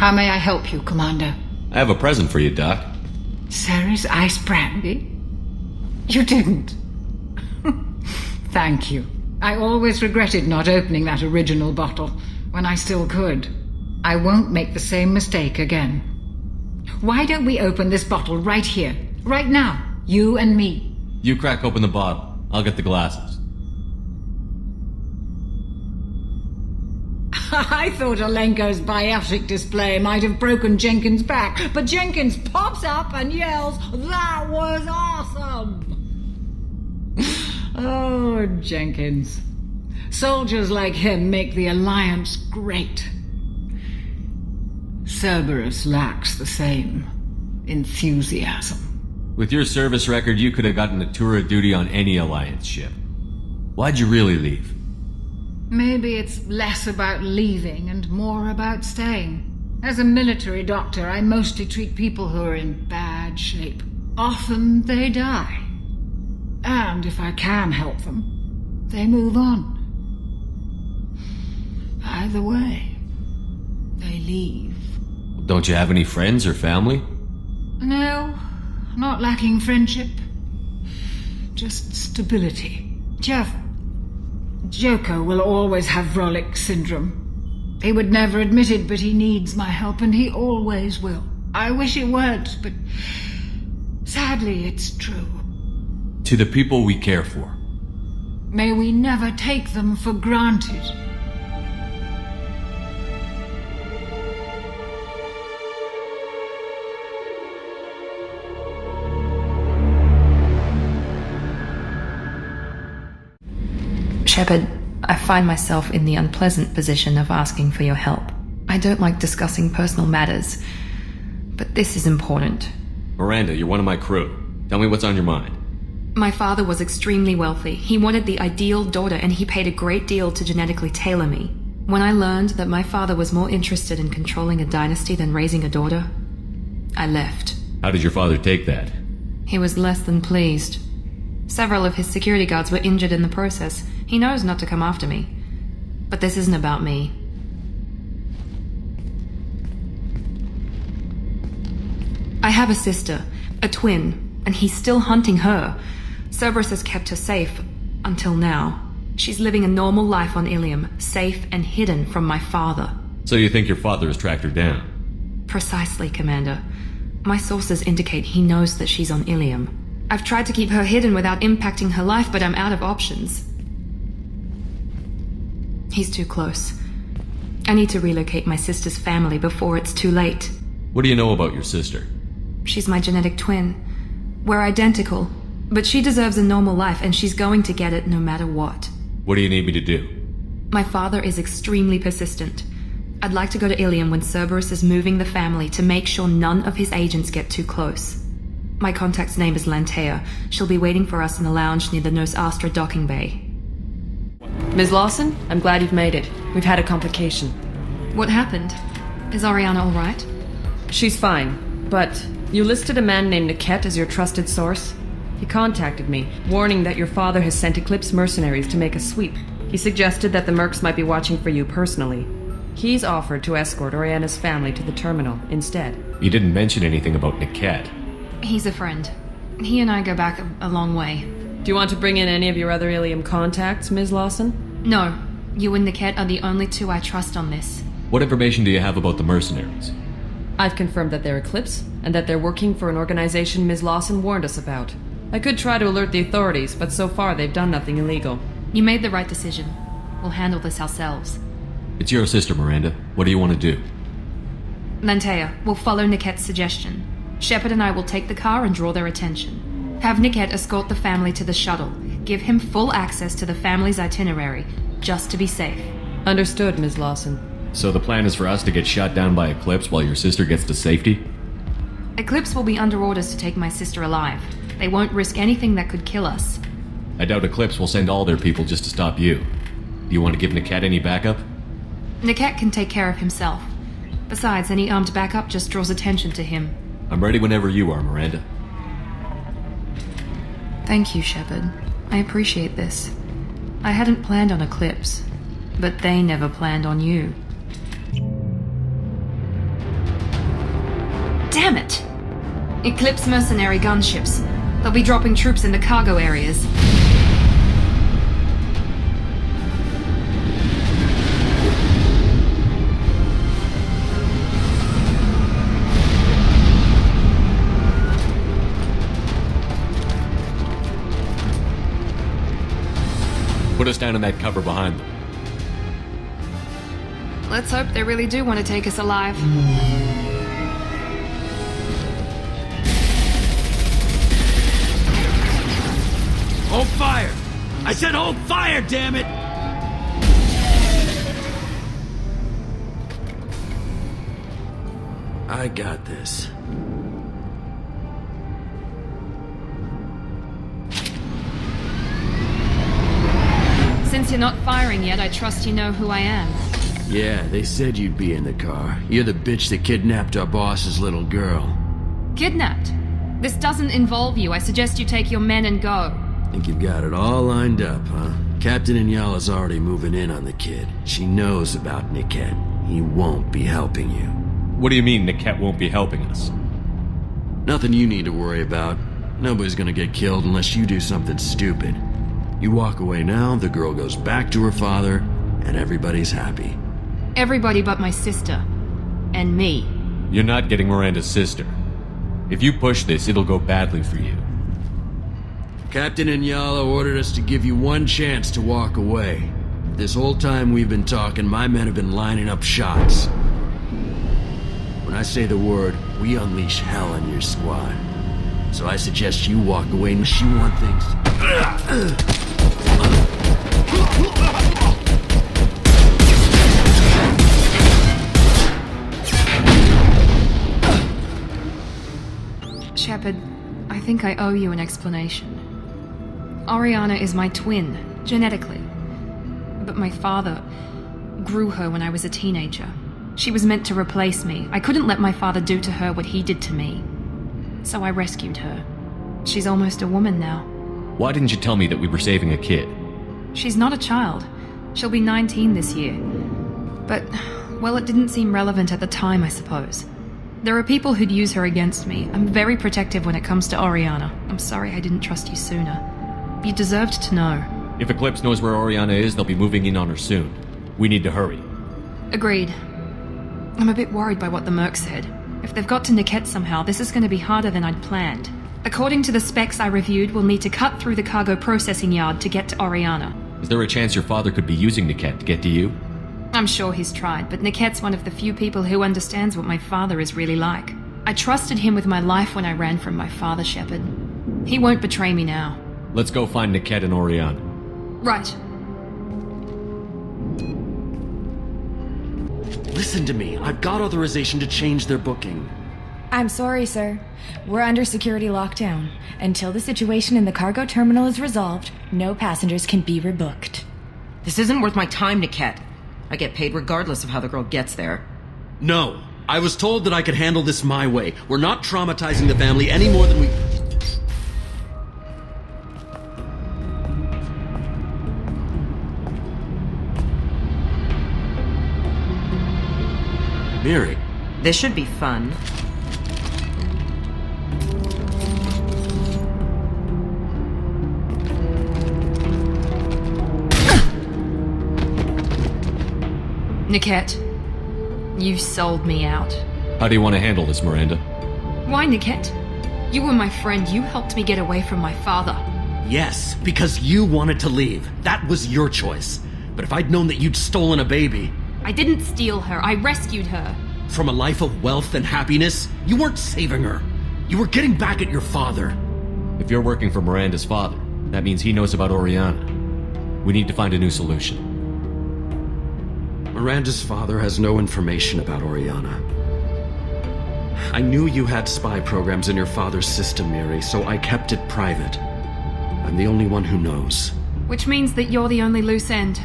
How may I help you, Commander? I have a present for you, Doc. Ceres ice brandy? You didn't. Thank you. I always regretted not opening that original bottle when I still could. I won't make the same mistake again. Why don't we open this bottle right here, right now, you and me? You crack open the bottle. I'll get the glasses. I thought Alenko's biotic display might have broken Jenkins' back, but Jenkins pops up and yells, "That was awesome!" Oh, Jenkins. Soldiers like him make the Alliance great. Cerberus lacks the same enthusiasm. With your service record, you could have gotten a tour of duty on any Alliance ship. Why'd you really leave? Maybe it's less about leaving and more about staying. As a military doctor, I mostly treat people who are in bad shape. Often they die. And if I can help them, they move on. Either way, they leave. Don't you have any friends or family? No, not lacking friendship. Just stability. Joko will always have Vrolik syndrome. He would never admit it, but he needs my help, and he always will. I wish it weren't, but sadly it's true. To the people we care for. May we never take them for granted. Shepard, I find myself in the unpleasant position of asking for your help. I don't like discussing personal matters, but this is important. Miranda, you're one of my crew. Tell me what's on your mind. My father was extremely wealthy. He wanted the ideal daughter, and he paid a great deal to genetically tailor me. When I learned that my father was more interested in controlling a dynasty than raising a daughter, I left. How did your father take that? He was less than pleased. Several of his security guards were injured in the process. He knows not to come after me. But this isn't about me. I have a sister, a twin, and he's still hunting her. Cerberus has kept her safe, until now. She's living a normal life on Ilium, safe and hidden from my father. So you think your father has tracked her down? Precisely, Commander. My sources indicate he knows that she's on Ilium. I've tried to keep her hidden without impacting her life, but I'm out of options. He's too close. I need to relocate my sister's family before it's too late. What do you know about your sister? She's my genetic twin. We're identical, but she deserves a normal life, and she's going to get it no matter what. What do you need me to do? My father is extremely persistent. I'd like to go to Ilium when Cerberus is moving the family to make sure none of his agents get too close. My contact's name is Lantea. She'll be waiting for us in the lounge near the Nos Astra docking bay. Ms. Lawson, I'm glad you've made it. We've had a complication. What happened? Is Ariana all right? She's fine, but you listed a man named Niket as your trusted source. He contacted me, warning that your father has sent Eclipse mercenaries to make a sweep. He suggested that the mercs might be watching for you personally. He's offered to escort Oriana's family to the terminal instead. You didn't mention anything about Niket. He's a friend. He and I go back a long way. Do you want to bring in any of your other Ilium contacts, Ms. Lawson? No. You and Niket are the only two I trust on this. What information do you have about the mercenaries? I've confirmed that they're Eclipse, and that they're working for an organization Ms. Lawson warned us about. I could try to alert the authorities, but so far they've done nothing illegal. You made the right decision. We'll handle this ourselves. It's your sister, Miranda. What do you want to do? Lantea, we'll follow Niket's suggestion. Shepard and I will take the car and draw their attention. Have Niket escort the family to the shuttle. Give him full access to the family's itinerary, just to be safe. Understood, Ms. Lawson. So the plan is for us to get shot down by Eclipse while your sister gets to safety? Eclipse will be under orders to take my sister alive. They won't risk anything that could kill us. I doubt Eclipse will send all their people just to stop you. Do you want to give Niket any backup? Niket can take care of himself. Besides, any armed backup just draws attention to him. I'm ready whenever you are, Miranda. Thank you, Shepard. I appreciate this. I hadn't planned on Eclipse, but they never planned on you. Damn it! Eclipse mercenary gunships. They'll be dropping troops in the cargo areas. Put us down in that cover behind them. Let's hope they really do want to take us alive. Hold fire! I said hold fire, damn it! I got this. Since you're not firing yet, I trust you know who I am. Yeah, they said you'd be in the car. You're the bitch that kidnapped our boss's little girl. Kidnapped? This doesn't involve you. I suggest you take your men and go. Think you've got it all lined up, huh? Captain Inyala's already moving in on the kid. She knows about Niket. He won't be helping you. What do you mean Niket won't be helping us? Nothing you need to worry about. Nobody's gonna get killed unless you do something stupid. You walk away now, the girl goes back to her father, and everybody's happy. Everybody but my sister. And me. You're not getting Miranda's sister. If you push this, it'll go badly for you. Captain Inyala ordered us to give you one chance to walk away. This whole time we've been talking, my men have been lining up shots. When I say the word, we unleash hell on your squad. So I suggest you walk away unless you want things. Shepard, I think I owe you an explanation. Oriana is my twin, genetically. But my father grew her when I was a teenager. She was meant to replace me. I couldn't let my father do to her what he did to me. So I rescued her. She's almost a woman now. Why didn't you tell me that we were saving a kid? She's not a child. She'll be 19 this year. But, well, it didn't seem relevant at the time, I suppose. There are people who'd use her against me. I'm very protective when it comes to Oriana. I'm sorry I didn't trust you sooner. You deserved to know. If Eclipse knows where Oriana is, they'll be moving in on her soon. We need to hurry. Agreed. I'm a bit worried by what the Merc said. If they've got to Niket somehow, this is going to be harder than I'd planned. According to the specs I reviewed, we'll need to cut through the cargo processing yard to get to Oriana. Is there a chance your father could be using Niket to get to you? I'm sure he's tried, but Niket's one of the few people who understands what my father is really like. I trusted him with my life when I ran from my father, Shepard. He won't betray me now. Let's go find Niket and Oriana. Right. Listen to me. I've got authorization to change their booking. I'm sorry, sir. We're under security lockdown. Until the situation in the cargo terminal is resolved, no passengers can be rebooked. This isn't worth my time, Niket. I get paid regardless of how the girl gets there. No. I was told that I could handle this my way. We're not traumatizing the family any more than we... Miri. This should be fun. Niket, you sold me out. How do you want to handle this, Miranda? Why, Niket? You were my friend. You helped me get away from my father. Yes, because you wanted to leave. That was your choice. But if I'd known that you'd stolen a baby... I didn't steal her. I rescued her. From a life of wealth and happiness, you weren't saving her. You were getting back at your father. If you're working for Miranda's father, that means he knows about Oriana. We need to find a new solution. Miranda's father has no information about Oriana. I knew you had spy programs in your father's system, Miri, so I kept it private. I'm the only one who knows. Which means that you're the only loose end.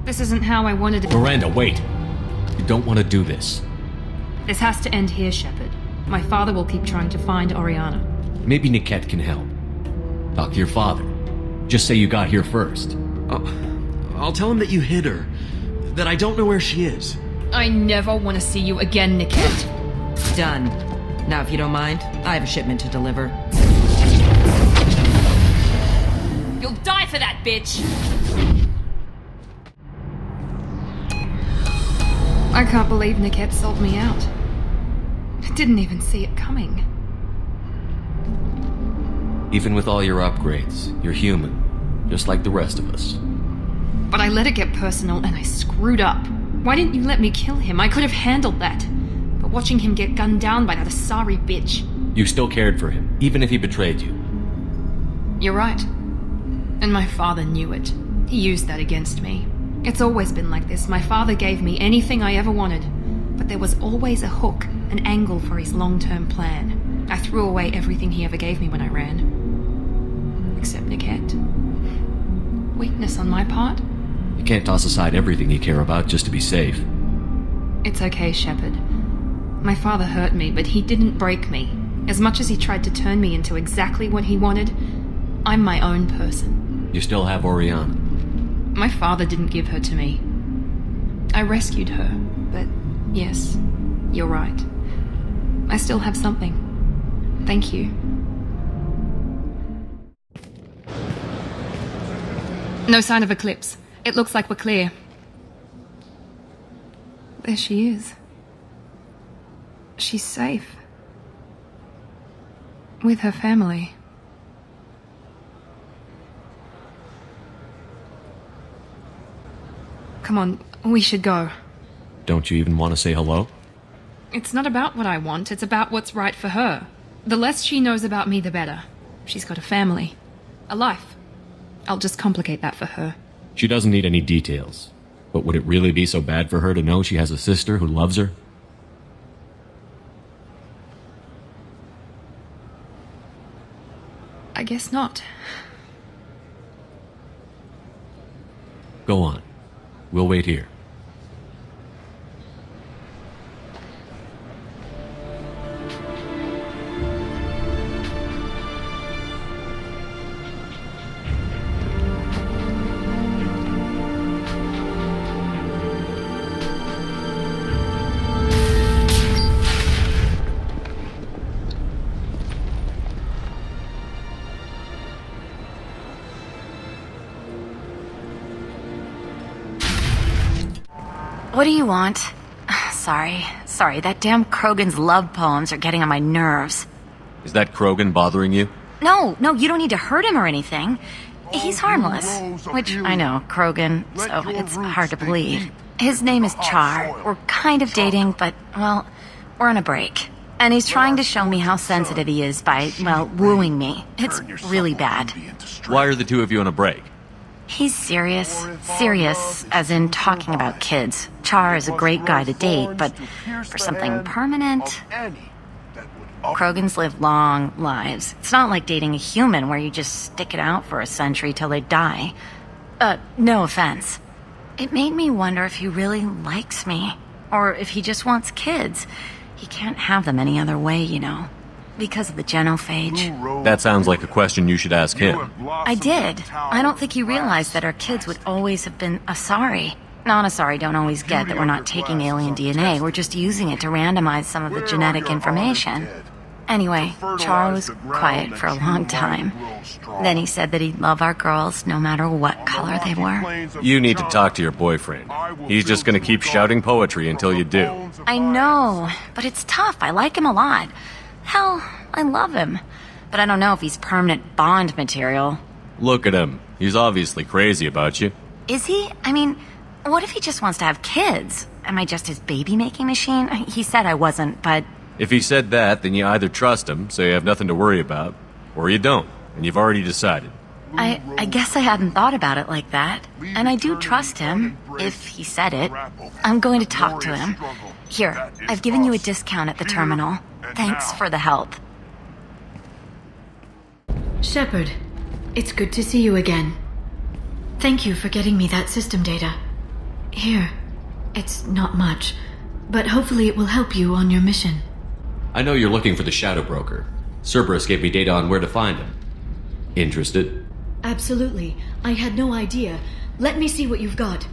This isn't how I wanted it. Miranda, wait! You don't want to do this. This has to end here, Shepard. My father will keep trying to find Oriana. Maybe Niket can help. Talk to your father. Just say you got here first. I'll tell him that you hid her. That I don't know where she is. I never want to see you again, Niket. Done. Now, if you don't mind, I have a shipment to deliver. You'll die for that, bitch! I can't believe Niket sold me out. I didn't even see it coming. Even with all your upgrades, you're human, just like the rest of us. But I let it get personal and I screwed up. Why didn't you let me kill him? I could have handled that. But watching him get gunned down by that Asari bitch... You still cared for him, even if he betrayed you. You're right. And my father knew it. He used that against me. It's always been like this. My father gave me anything I ever wanted. But there was always a hook, an angle for his long-term plan. I threw away everything he ever gave me when I ran. Except Niket. Weakness on my part? You can't toss aside everything you care about just to be safe. It's okay, Shepard. My father hurt me, but he didn't break me. As much as he tried to turn me into exactly what he wanted, I'm my own person. You still have Oriana. My father didn't give her to me. I rescued her, but yes, you're right. I still have something. Thank you. No sign of Eclipse. It looks like we're clear. There she is. She's safe. With her family. Come on, we should go. Don't you even want to say hello? It's not about what I want, it's about what's right for her. The less she knows about me, the better. She's got a family. A life. I'll just complicate that for her. She doesn't need any details. But would it really be so bad for her to know she has a sister who loves her? I guess not. Go on. We'll wait here. What do you want? Sorry, that damn Krogan's love poems are getting on my nerves. Is that Krogan bothering you? No, you don't need to hurt him or anything. He's harmless. Which, I know, Krogan, so it's hard to believe. His name is Char. We're kind of dating, but, well, we're on a break. And he's trying to show me how sensitive he is by, well, wooing me. It's really bad. Why are the two of you on a break? He's serious. Serious, as in talking about kids. Char is a great guy to date, but for something permanent... Krogans live long lives. It's not like dating a human where you just stick it out for a century till they die. No offense. It made me wonder if he really likes me, or if he just wants kids. He can't have them any other way, you know. Because of the genophage. That sounds like a question you should ask him. I did. I don't think he realized that our kids would always have been Asari. Non-Asari don't always get that we're not taking alien DNA, we're just using it to randomize some of the genetic information. Anyway, Char was quiet for a long time. Then he said that he'd love our girls no matter what color they were. You need to talk to your boyfriend. He's just gonna keep shouting poetry until you do. I know, but it's tough. I like him a lot. Hell, I love him. But I don't know if he's permanent Bond material. Look at him. He's obviously crazy about you. Is he? I mean, what if he just wants to have kids? Am I just his baby-making machine? He said I wasn't, but... If he said that, then you either trust him, so you have nothing to worry about, or you don't, and you've already decided. I guess I hadn't thought about it like that. And I do trust him, if he said it. I'm going to talk to him. Here, I've given you a discount at the terminal. Thanks for the help. Shepard, it's good to see you again. Thank you for getting me that system data. Here, it's not much, but hopefully it will help you on your mission. I know you're looking for the Shadow Broker. Cerberus gave me data on where to find him. Interested? Absolutely. I had no idea. Let me see what you've got.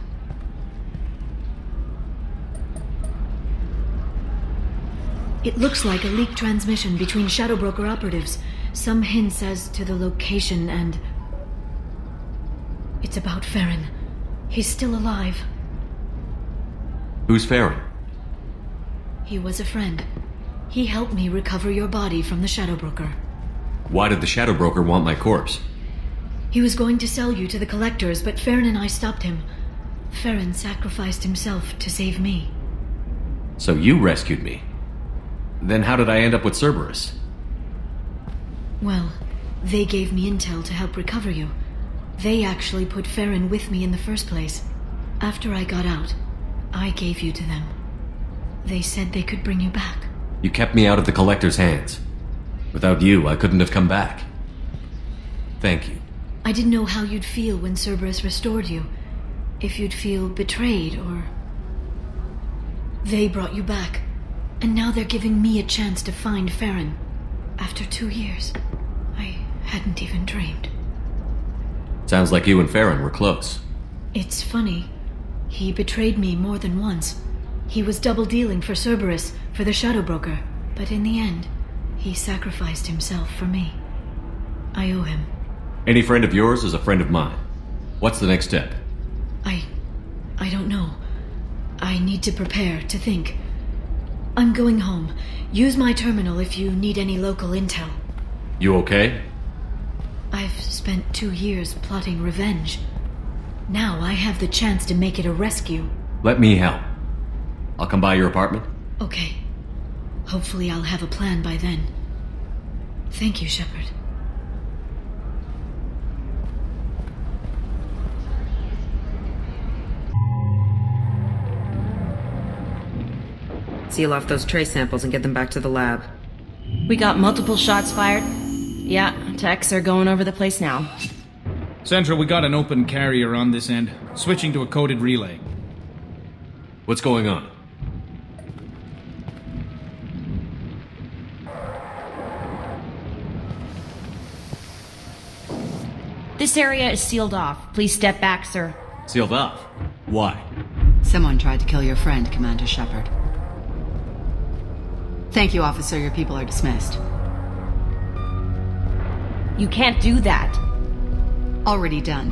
It looks like a leaked transmission between Shadow Broker operatives. Some hints as to the location and... It's about Farron. He's still alive. Who's Farron? He was a friend. He helped me recover your body from the Shadow Broker. Why did the Shadow Broker want my corpse? He was going to sell you to the collectors, but Farron and I stopped him. Farron sacrificed himself to save me. So you rescued me. Then how did I end up with Cerberus? Well, they gave me intel to help recover you. They actually put Farron with me in the first place. After I got out, I gave you to them. They said they could bring you back. You kept me out of the Collector's hands. Without you, I couldn't have come back. Thank you. I didn't know how you'd feel when Cerberus restored you. If you'd feel betrayed, or... They brought you back, and now they're giving me a chance to find Farron. After 2 years, I hadn't even dreamed. Sounds like you and Farron were close. It's funny. He betrayed me more than once. He was double-dealing for Cerberus, for the Shadow Broker, but in the end, he sacrificed himself for me. I owe him. Any friend of yours is a friend of mine. What's the next step? I don't know. I need to prepare, to think. I'm going home. Use my terminal if you need any local intel. You okay? I've spent 2 years plotting revenge. Now I have the chance to make it a rescue. Let me help. I'll come by your apartment. Okay. Hopefully I'll have a plan by then. Thank you, Shepard. Seal off those trace samples and get them back to the lab. We got multiple shots fired. Yeah, techs are going over the place now. Central, we got an open carrier on this end. Switching to a coded relay. What's going on? This area is sealed off. Please step back, sir. Sealed off? Why? Someone tried to kill your friend, Commander Shepard. Thank you, officer. Your people are dismissed. You can't do that. Already done.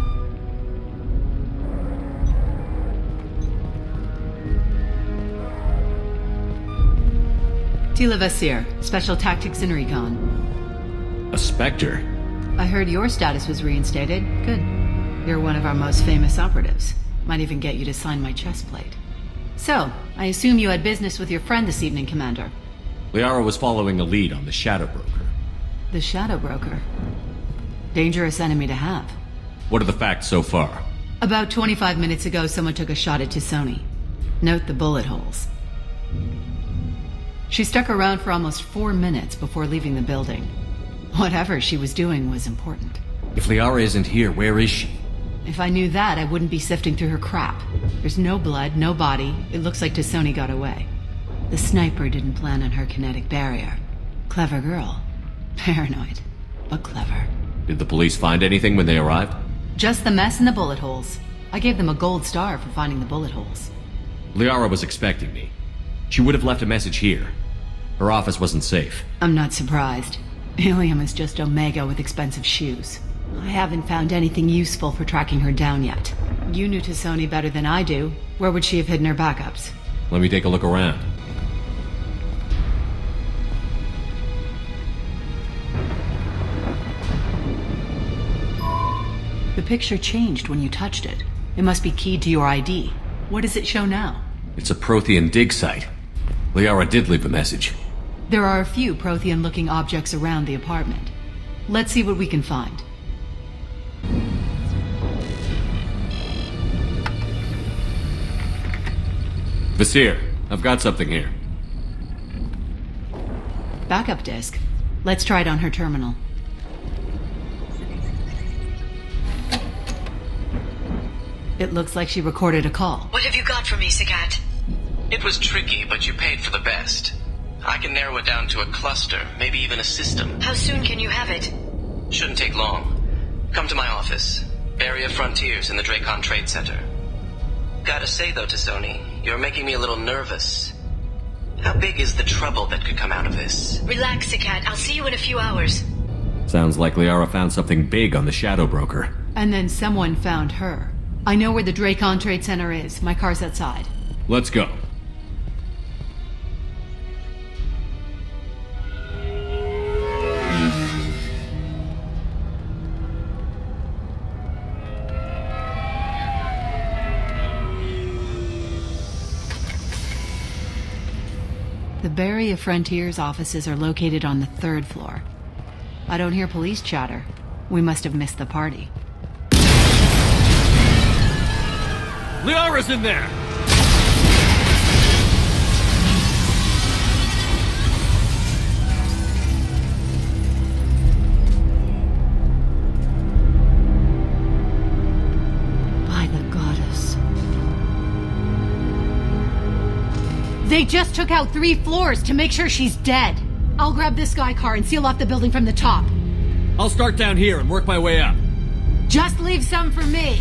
Tila Vasir, Special Tactics and Recon. A Spectre? I heard your status was reinstated. Good. You're one of our most famous operatives. Might even get you to sign my chest plate. So, I assume you had business with your friend this evening, Commander. Liara was following a lead on the Shadow Broker. The Shadow Broker? Dangerous enemy to have. What are the facts so far? About 25 minutes ago, someone took a shot at T'Soni. Note the bullet holes. She stuck around for almost 4 minutes before leaving the building. Whatever she was doing was important. If Liara isn't here, where is she? If I knew that, I wouldn't be sifting through her crap. There's no blood, no body. It looks like T'Soni got away. The sniper didn't plan on her kinetic barrier. Clever girl. Paranoid, but clever. Did the police find anything when they arrived? Just the mess and the bullet holes. I gave them a gold star for finding the bullet holes. Liara was expecting me. She would have left a message here. Her office wasn't safe. I'm not surprised. Ilium is just Omega with expensive shoes. I haven't found anything useful for tracking her down yet. You knew T'Soni better than I do. Where would she have hidden her backups? Let me take a look around. The picture changed when you touched it. It must be keyed to your ID. What does it show now? It's a Prothean dig site. Liara did leave a message. There are a few Prothean-looking objects around the apartment. Let's see what we can find. Vasir, I've got something here. Backup disk. Let's try it on her terminal. It looks like she recorded a call. What have you got for me, Sagat? It was tricky, but you paid for the best. I can narrow it down to a cluster, maybe even a system. How soon can you have it? Shouldn't take long. Come to my office. Area Frontiers in the Dracon Trade Center. Gotta say though, T'Soni, you're making me a little nervous. How big is the trouble that could come out of this? Relax, Cat. I'll see you in a few hours. Sounds like Liara found something big on the Shadow Broker. And then someone found her. I know where the Dracon Trade Center is. My car's outside. Let's go. The Barrier Frontiers offices are located on the 3rd floor. I don't hear police chatter. We must have missed the party. Liara's in there! By the goddess. They just took out 3 floors to make sure she's dead. I'll grab this guy car and seal off the building from the top. I'll start down here and work my way up. Just leave some for me.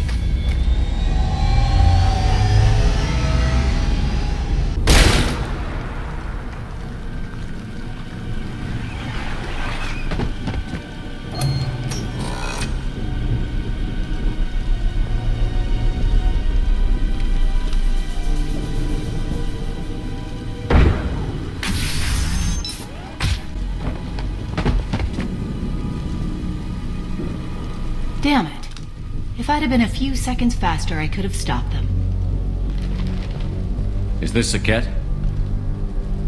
Damn it. If I'd have been a few seconds faster, I could have stopped them. Is this Saket?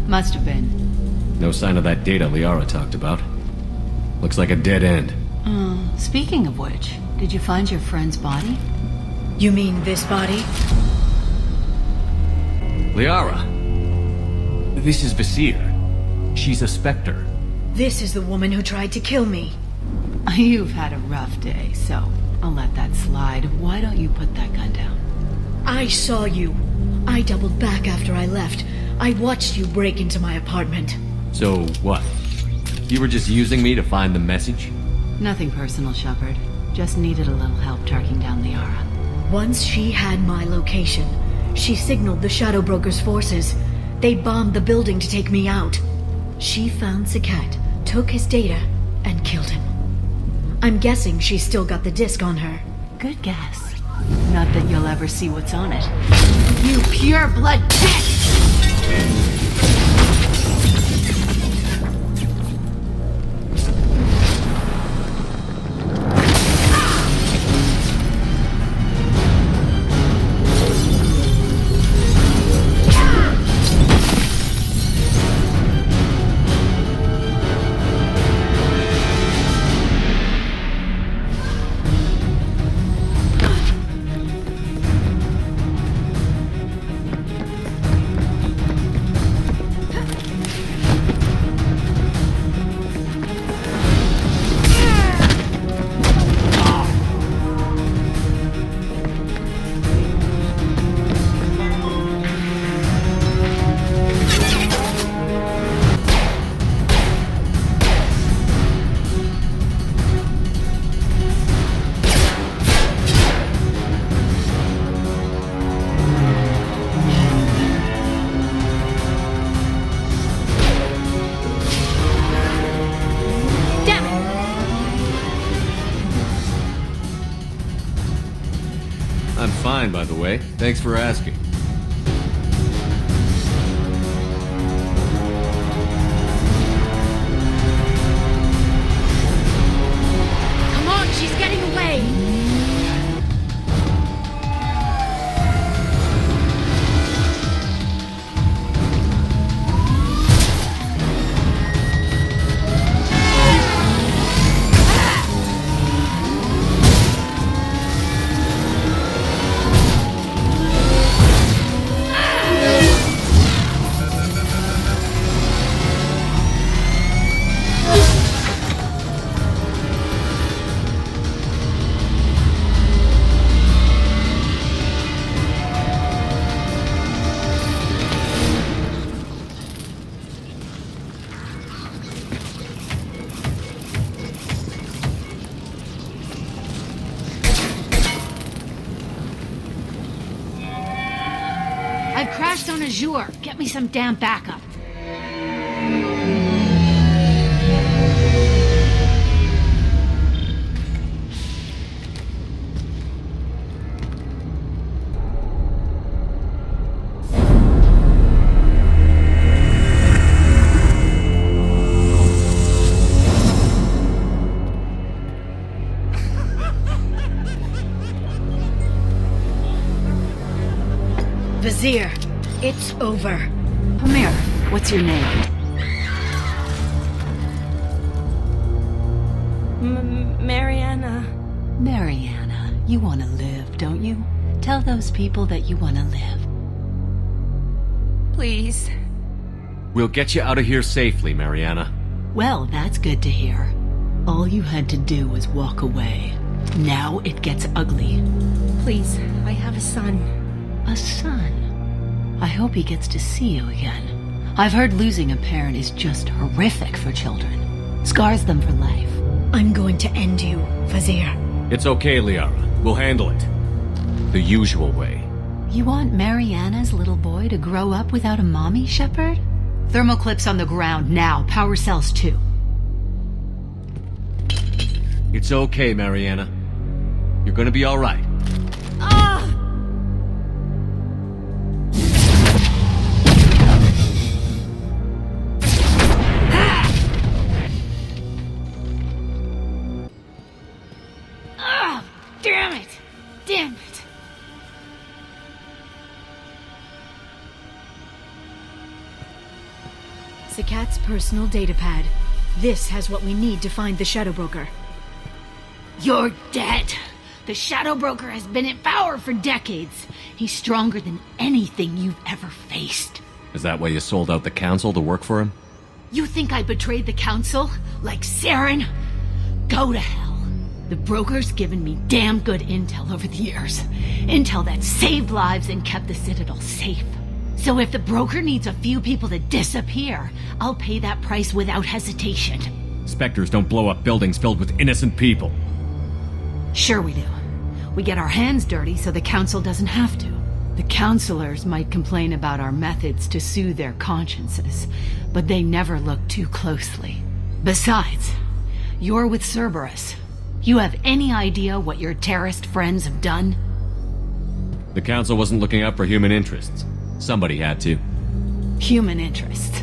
Must have been. No sign of that data Liara talked about. Looks like a dead end. Speaking of which, did you find your friend's body? You mean this body? Liara! This is Visir. She's a Spectre. This is the woman who tried to kill me. You've had a rough day, so I'll let that slide. Why don't you put that gun down? I saw you. I doubled back after I left. I watched you break into my apartment. So what? You were just using me to find the message? Nothing personal, Shepard. Just needed a little help tracking down Liara. Once she had my location, she signaled the Shadow Broker's forces. They bombed the building to take me out. She found Saket, took his data, and killed him. I'm guessing she's still got the disc on her. Good guess. Not that you'll ever see what's on it. You pure blood bitch! I'm fine, by the way. Thanks for asking. Come on, she's getting away! I've crashed on Azure. Get me some damn backup. Vizier, it's over. Come here. What's your name? Mariana. Mariana. You want to live, don't you? Tell those people that you want to live. Please. We'll get you out of here safely, Mariana. Well, that's good to hear. All you had to do was walk away. Now it gets ugly. Please, I have a son. A son? I hope he gets to see you again. I've heard losing a parent is just horrific for children. Scars them for life. I'm going to end you, Vizier. It's okay, Liara. We'll handle it. The usual way. You want Mariana's little boy to grow up without a mommy, Shepard? Thermal clips on the ground now. Power cells too. It's okay, Mariana. You're gonna be all right. Damn it! Damn it! Sakat's personal datapad. This has what we need to find the Shadow Broker. You're dead. The Shadow Broker has been in power for decades. He's stronger than anything you've ever faced. Is that why you sold out the council to work for him? You think I betrayed the council? Like Saren? Go to hell. The broker's given me damn good intel over the years. Intel that saved lives and kept the Citadel safe. So if the broker needs a few people to disappear, I'll pay that price without hesitation. Spectres don't blow up buildings filled with innocent people. Sure we do. We get our hands dirty so the council doesn't have to. The counselors might complain about our methods to soothe their consciences, but they never look too closely. Besides, you're with Cerberus. You have any idea what your terrorist friends have done? The council wasn't looking out for human interests. Somebody had to. Human interests.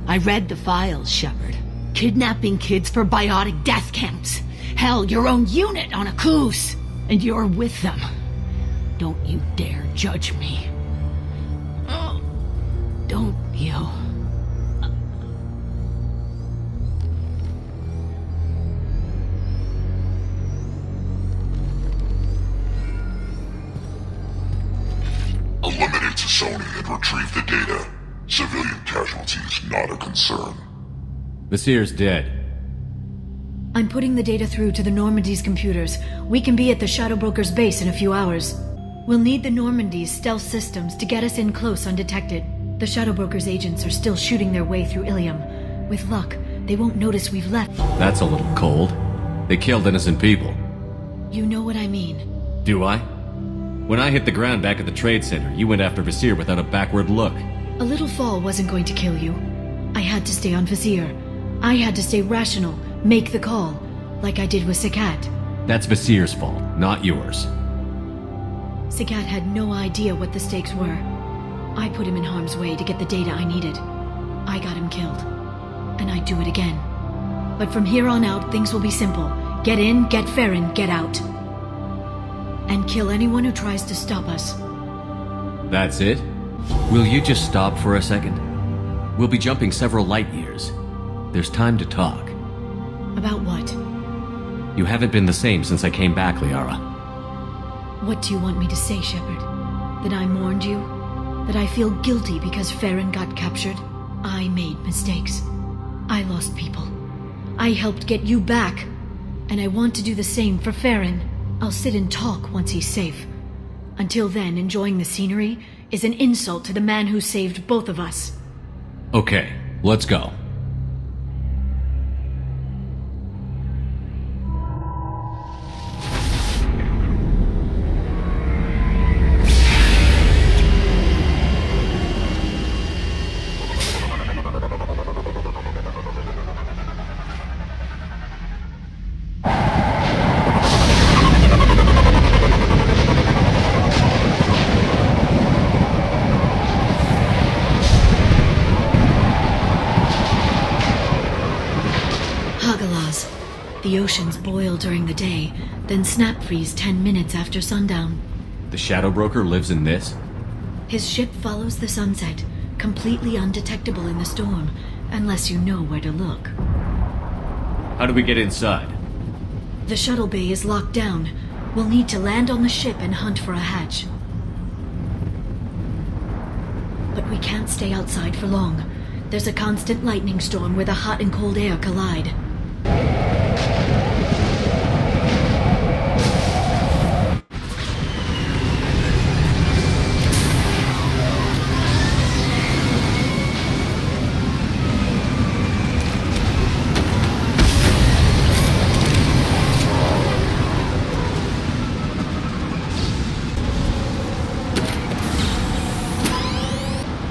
I read the files, Shepard. Kidnapping kids for biotic death camps. Hell, your own unit on a cruise. And you're with them. Don't you dare judge me. Don't you? Eliminate Sony and retrieve the data. Civilian casualties not a concern. Visir's dead. I'm putting the data through to the Normandy's computers. We can be at the Shadow Broker's base in a few hours. We'll need the Normandy's stealth systems to get us in close undetected. The Shadow Broker's agents are still shooting their way through Ilium. With luck, they won't notice we've left. That's a little cold. They killed innocent people. You know what I mean. Do I? When I hit the ground back at the trade center, you went after Visir without a backward look. A little fall wasn't going to kill you. I had to stay on Visir. I had to stay rational, make the call, like I did with Sakat. That's Visir's fault, not yours. Sakat had no idea what the stakes were. I put him in harm's way to get the data I needed. I got him killed. And I'd do it again. But from here on out, things will be simple. Get in, get Farron, get out. And kill anyone who tries to stop us. That's it? Will you just stop for a second? We'll be jumping several light years. There's time to talk. About what? You haven't been the same since I came back, Liara. What do you want me to say, Shepard? That I mourned you? That I feel guilty because Farron got captured? I made mistakes. I lost people. I helped get you back. And I want to do the same for Farron. I'll sit and talk once he's safe. Until then, enjoying the scenery is an insult to the man who saved both of us. Okay, let's go. The oceans boil during the day, then snap freeze 10 minutes after sundown. The Shadow Broker lives in this? His ship follows the sunset, completely undetectable in the storm, unless you know where to look. How do we get inside? The shuttle bay is locked down. We'll need to land on the ship and hunt for a hatch. But we can't stay outside for long. There's a constant lightning storm where the hot and cold air collide.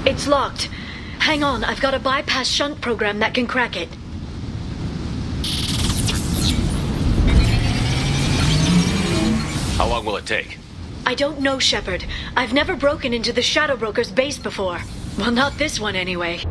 It's locked. Hang on, I've got a bypass shunt program that can crack it. How long will it take? I don't know, Shepard. I've never broken into the Shadow Broker's base before. Well, not this one anyway.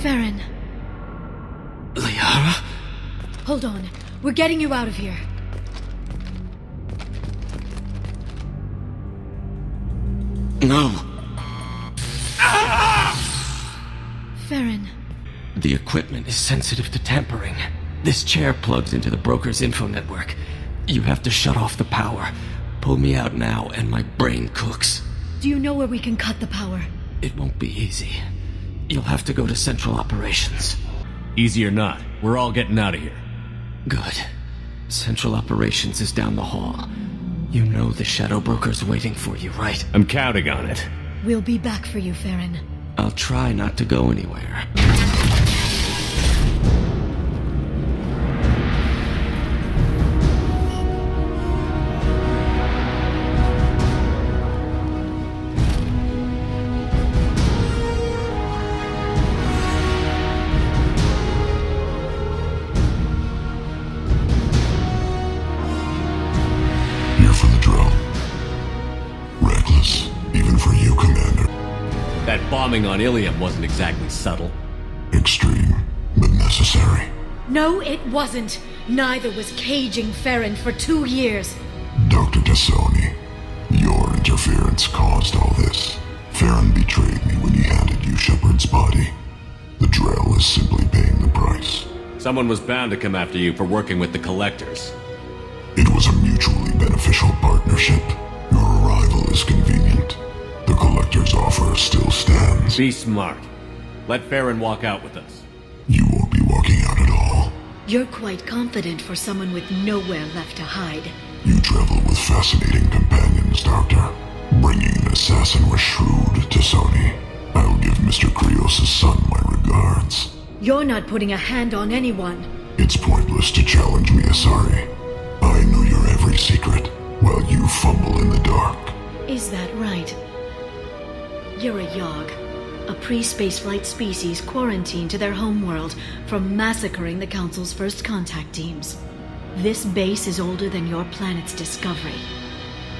Farron. Liara? Hold on. We're getting you out of here. No. Farron. The equipment is sensitive to tampering. This chair plugs into the broker's info network. You have to shut off the power. Pull me out now and my brain cooks. Do you know where we can cut the power? It won't be easy. You'll have to go to Central Operations. Easy or not, we're all getting out of here. Good. Central Operations is down the hall. You know the Shadow Broker's waiting for you, right? I'm counting on it. We'll be back for you, Farron. I'll try not to go anywhere. Here for the drill. Reckless, even for you, Commander. That bombing on Ilium wasn't exactly subtle. Extreme, but necessary. No, it wasn't. Neither was caging Farron for 2 years. Dr. Tassoni, your interference caused all this. Farron betrayed me when he handed you Shepard's body. The Drell is simply paying the price. Someone was bound to come after you for working with the Collectors. It was a mutually beneficial partnership. Your arrival is convenient. The Collector's offer still stands. Be smart. Let Farron walk out with us. You won't be walking out at all. You're quite confident for someone with nowhere left to hide. You travel with fascinating companions, Doctor. Bringing an assassin was shrewd, Tassoni. I'll give Mr. Krios' son my regards. You're not putting a hand on anyone. It's pointless to challenge me, Asari. I know your every secret, while you fumble in the dark. Is that right? You're a Yogg, a pre-spaceflight species quarantined to their homeworld from massacring the Council's first contact teams. This base is older than your planet's discovery,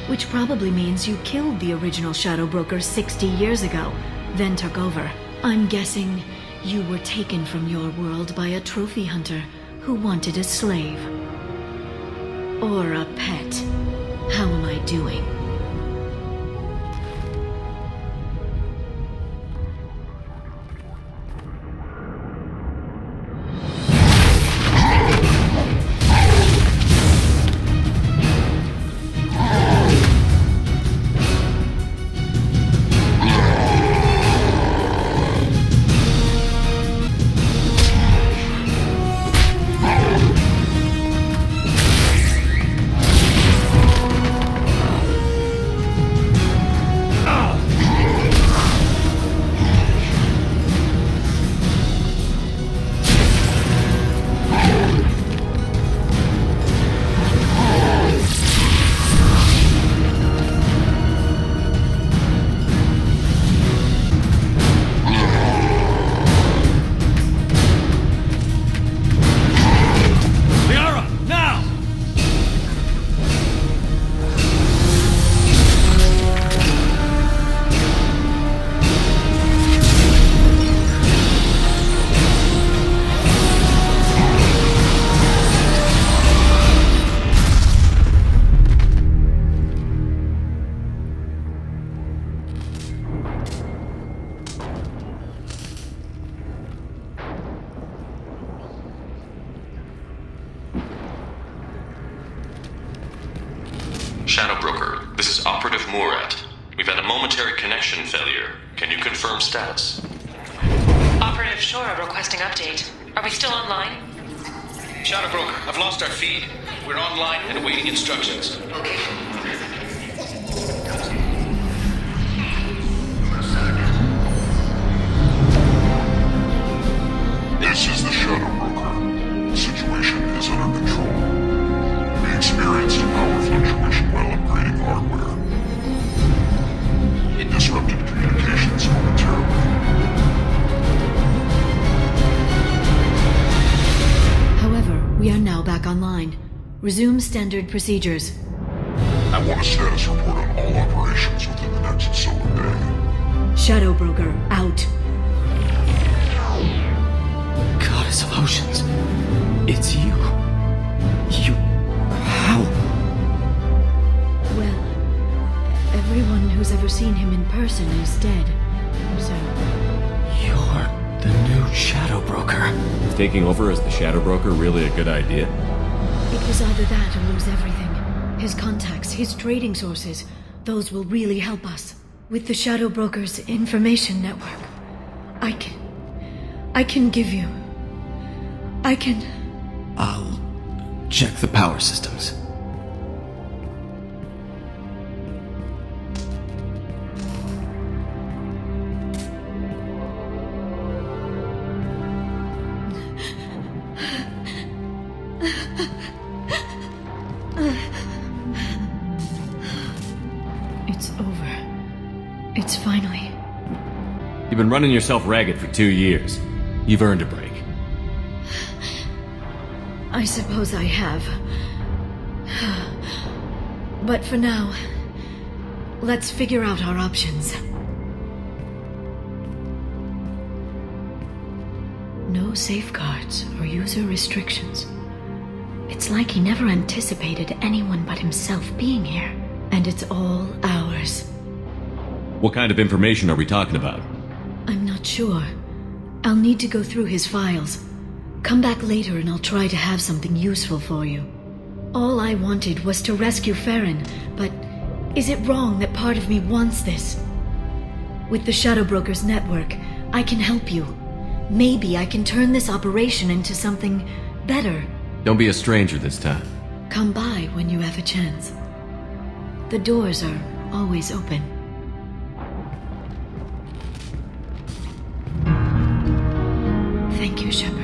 which probably means you killed the original Shadow Broker 60 years ago, then took over. I'm guessing you were taken from your world by a trophy hunter who wanted a slave. Or a pet. How am I doing? Murat. We've had a momentary connection failure. Can you confirm status? Operative Shora requesting update. Are we still online? Shadow Broker, I've lost our feed. We're online and awaiting instructions. Okay. This is the Shadow Broker. The situation is under control. We experienced a power fluctuation while upgrading hardware. It disrupted communications momentarily. However, we are now back online. Resume standard procedures. I want a status report on all operations within the next solar day. Shadow Broker, out. Goddess of Oceans. It's you. How? Well, everyone who's ever seen him in person is dead. So... You're the new Shadow Broker. Is taking over as the Shadow Broker really a good idea? It was either that or lose everything. His contacts, his trading sources, those will really help us. With the Shadow Broker's information network, I can give you... I'll check the power systems. It's over. It's finally... You've been running yourself ragged for 2 years. You've earned a break. I suppose I have. But for now, let's figure out our options. No safeguards or user restrictions. It's like he never anticipated anyone but himself being here. And it's all ours. What kind of information are we talking about? I'm not sure. I'll need to go through his files. Come back later and I'll try to have something useful for you. All I wanted was to rescue Farron, but is it wrong that part of me wants this? With the Shadow Broker's network, I can help you. Maybe I can turn this operation into something better. Don't be a stranger this time. Come by when you have a chance. The doors are always open. Thank you, Shepard.